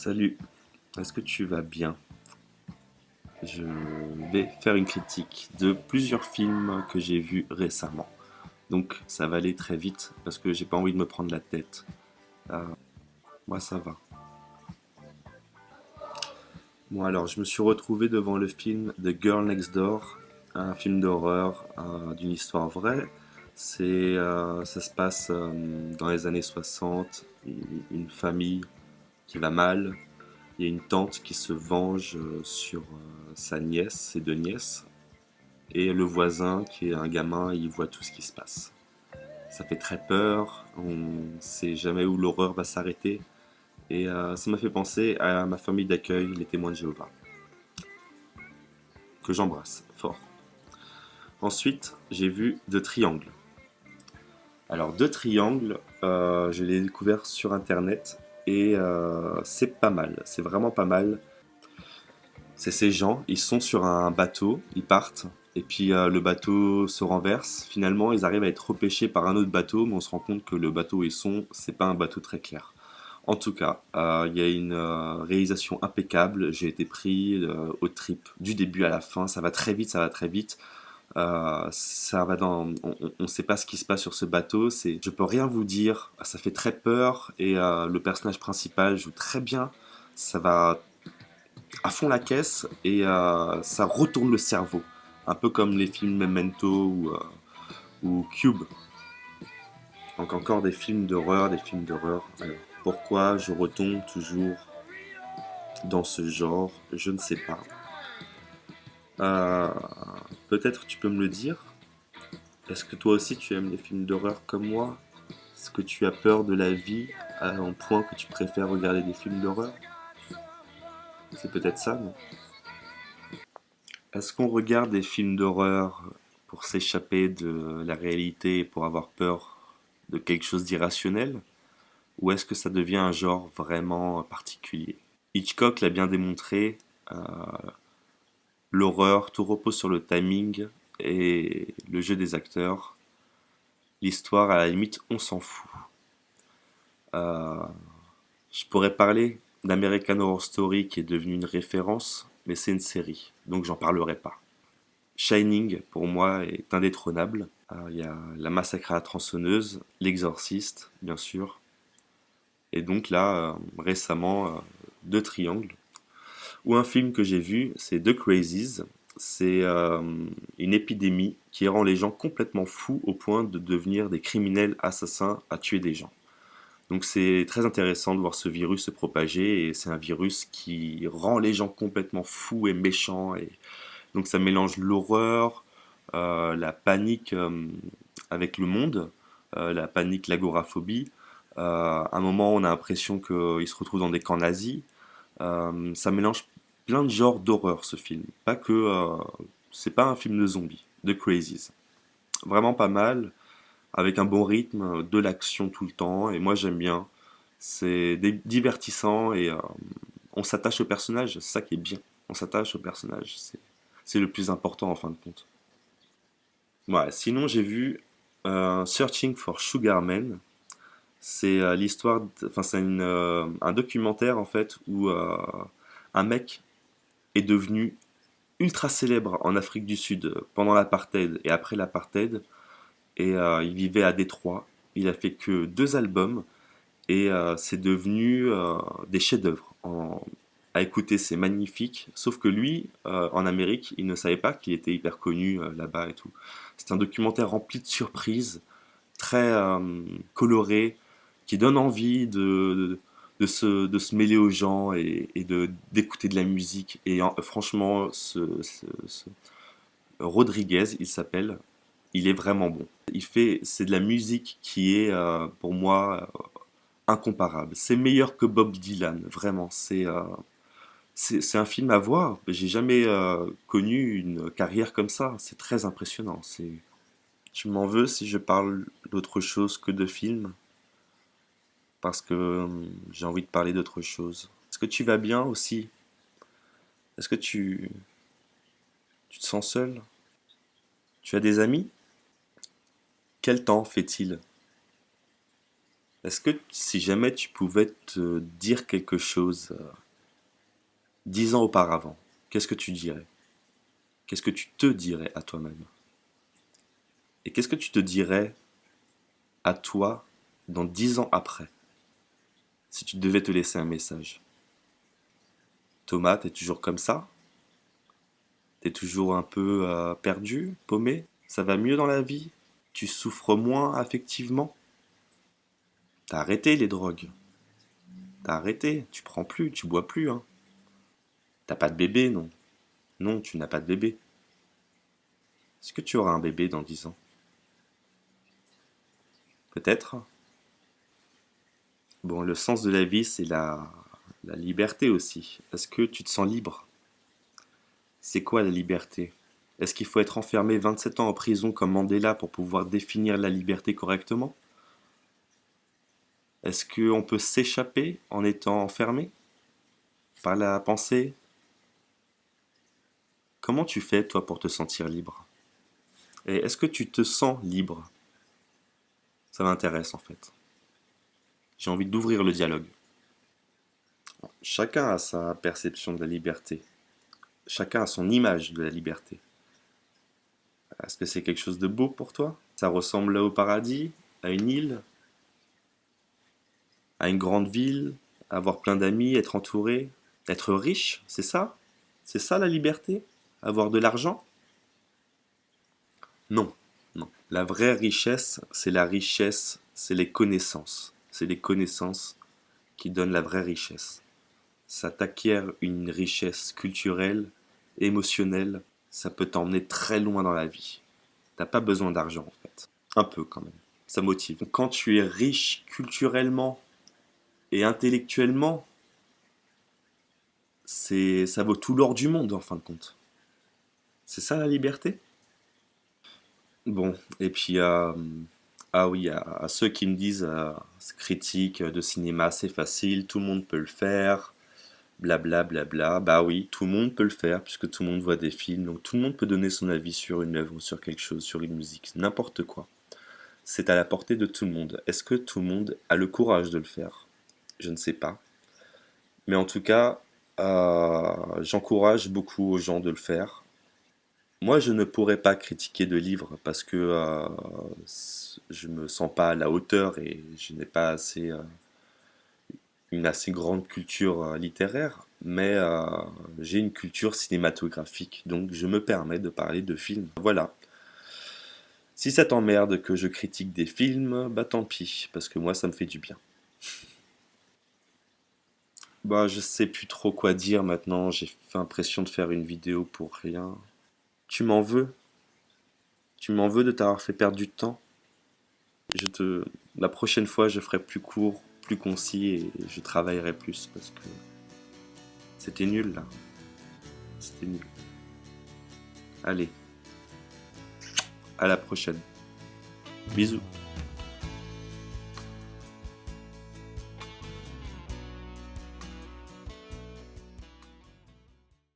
Salut, est-ce que tu vas bien? Je vais faire une critique de plusieurs films que j'ai vus récemment. Donc ça va aller très vite parce que j'ai pas envie de me prendre la tête. Euh, Moi ça va. Bon alors je me suis retrouvé devant le film The Girl Next Door, un film d'horreur d'une histoire vraie. Ça se passe dans les années 60, une famille qui va mal. Il y a une tante qui se venge sur sa nièce, ses deux nièces, et le voisin qui est un gamin, il voit tout ce qui se passe. Ça fait très peur, on sait jamais où l'horreur va s'arrêter, et ça m'a fait penser à ma famille d'accueil, les témoins de Jéhovah, que j'embrasse fort. Ensuite, j'ai vu Deux Triangles. Alors, Deux Triangles, je l'ai découvert sur internet, et c'est pas mal, c'est vraiment pas mal. C'est ces gens, ils sont sur un bateau, ils partent, et puis le bateau se renverse. Finalement, ils arrivent à être repêchés par un autre bateau, mais on se rend compte que le bateau où ils sont, c'est pas un bateau très clair. En tout cas, il y a une réalisation impeccable. J'ai été pris au trip du début à la fin. Ça va très vite, ça va très vite. Ça va dans, on sait pas ce qui se passe sur ce bateau. Je peux rien vous dire. Ça fait très peur et le personnage principal joue très bien. Ça va à fond la caisse et ça retourne le cerveau. Un peu comme les films Memento ou Cube. Donc encore des films d'horreur, des films d'horreur. Alors, pourquoi je retombe toujours dans ce genre, je ne sais pas. Euh, Peut-être tu peux me le dire. Est-ce que toi aussi tu aimes les films d'horreur comme moi? Est-ce que tu as peur de la vie à un point que tu préfères regarder des films d'horreur? C'est peut-être ça, non? Est-ce qu'on regarde des films d'horreur pour s'échapper de la réalité et pour avoir peur de quelque chose d'irrationnel? Ou est-ce que ça devient un genre vraiment particulier? Hitchcock l'a bien démontré, euh, l'horreur, tout repose sur le timing et le jeu des acteurs. L'histoire, à la limite, on s'en fout. Euh, je pourrais parler d'American Horror Story qui est devenu une référence, mais c'est une série, donc j'en parlerai pas. Shining, pour moi, est indétrônable. Il y a La Massacre à la tronçonneuse, L'Exorciste, bien sûr, et donc là, récemment, Deux Triangles. Ou un film que j'ai vu, c'est The Crazies. C'est une épidémie qui rend les gens complètement fous au point de devenir des criminels assassins à tuer des gens. Donc c'est très intéressant de voir ce virus se propager et c'est un virus qui rend les gens complètement fous et méchants. Et donc ça mélange l'horreur, la panique avec le monde, la panique, l'agoraphobie. À un moment, on a l'impression qu'ils se retrouvent dans des camps nazis. Ça mélange plein de genres d'horreur ce film. Pas que c'est pas un film de zombies, de Crazies. Vraiment pas mal, avec un bon rythme, de l'action tout le temps. Et moi j'aime bien. C'est divertissant et on s'attache au personnage. C'est ça qui est bien. On s'attache au personnage. C'est le plus important en fin de compte. Ouais, sinon j'ai vu Searching for Sugar Man. C'est l'histoire, enfin c'est un documentaire en fait où un mec est devenu ultra célèbre en Afrique du Sud pendant l'apartheid et après l'apartheid. Et il vivait à Détroit. Il a fait que deux albums et c'est devenu des chefs-d'œuvre. À écouter, c'est magnifique. Sauf que lui, en Amérique, il ne savait pas qu'il était hyper connu là-bas et tout. C'est un documentaire rempli de surprises, très coloré, qui donne envie de se mêler aux gens et d'écouter de la musique. Et franchement, Rodriguez, il s'appelle, il est vraiment bon. C'est de la musique qui est pour moi incomparable. C'est meilleur que Bob Dylan, vraiment. C'est un film à voir. J'ai jamais connu une carrière comme ça. C'est très impressionnant. Tu m'en veux si je parle d'autre chose que de films, parce que j'ai envie de parler d'autre chose. Est-ce que tu vas bien aussi? Est-ce que tu te sens seul? Tu as des amis? Quel temps fait-il? Est-ce que si jamais tu pouvais te dire quelque chose 10 ans auparavant, qu'est-ce que tu dirais? Qu'est-ce que tu te dirais à toi-même? Et qu'est-ce que tu te dirais à toi dans 10 ans après, si tu devais te laisser un message? Thomas, t'es toujours comme ça? T'es toujours un peu perdu, paumé? Ça va mieux dans la vie? Tu souffres moins affectivement? T'as arrêté les drogues? T'as arrêté? Tu prends plus, tu bois plus, hein? T'as pas de bébé, non? Non, tu n'as pas de bébé. Est-ce que tu auras un bébé dans 10 ans? Peut-être. Bon, le sens de la vie, c'est la liberté aussi. Est-ce que tu te sens libre? C'est quoi la liberté? Est-ce qu'il faut être enfermé 27 ans en prison comme Mandela pour pouvoir définir la liberté correctement? Est-ce qu'on peut s'échapper en étant enfermé par la pensée? Comment tu fais, toi, pour te sentir libre? Et est-ce que tu te sens libre? Ça m'intéresse, en fait. J'ai envie d'ouvrir le dialogue. Chacun a sa perception de la liberté. Chacun a son image de la liberté. Est-ce que c'est quelque chose de beau pour toi? Ça ressemble au paradis, à une île, à une grande ville, avoir plein d'amis, être entouré, être riche, c'est ça? C'est ça la liberté? Avoir de l'argent? Non, non. La vraie richesse, c'est la richesse, c'est les connaissances. C'est les connaissances qui donnent la vraie richesse. Ça t'acquiert une richesse culturelle, émotionnelle, ça peut t'emmener très loin dans la vie. T'as pas besoin d'argent en fait. Un peu quand même. Ça motive. Quand tu es riche culturellement et intellectuellement, ça vaut tout l'or du monde en fin de compte. C'est ça la liberté? Bon, et puis ah oui, à ceux qui me disent critique de cinéma c'est facile, tout le monde peut le faire, blabla blabla. Bah oui, tout le monde peut le faire puisque tout le monde voit des films, donc tout le monde peut donner son avis sur une œuvre, sur quelque chose, sur une musique, n'importe quoi. C'est à la portée de tout le monde. Est-ce que tout le monde a le courage de le faire? Je ne sais pas. Mais en tout cas, j'encourage beaucoup aux gens de le faire. Moi, je ne pourrais pas critiquer de livres parce que je me sens pas à la hauteur et je n'ai pas une assez grande culture littéraire, mais j'ai une culture cinématographique, donc je me permets de parler de films. Voilà. Si ça t'emmerde que je critique des films, bah tant pis, parce que moi ça me fait du bien. Bah je sais plus trop quoi dire maintenant, j'ai fait l'impression de faire une vidéo pour rien. Tu m'en veux? Tu m'en veux de t'avoir fait perdre du temps? La prochaine fois je ferai plus court, plus concis et je travaillerai plus parce que c'était nul là. C'était nul. Allez, à la prochaine. Bisous.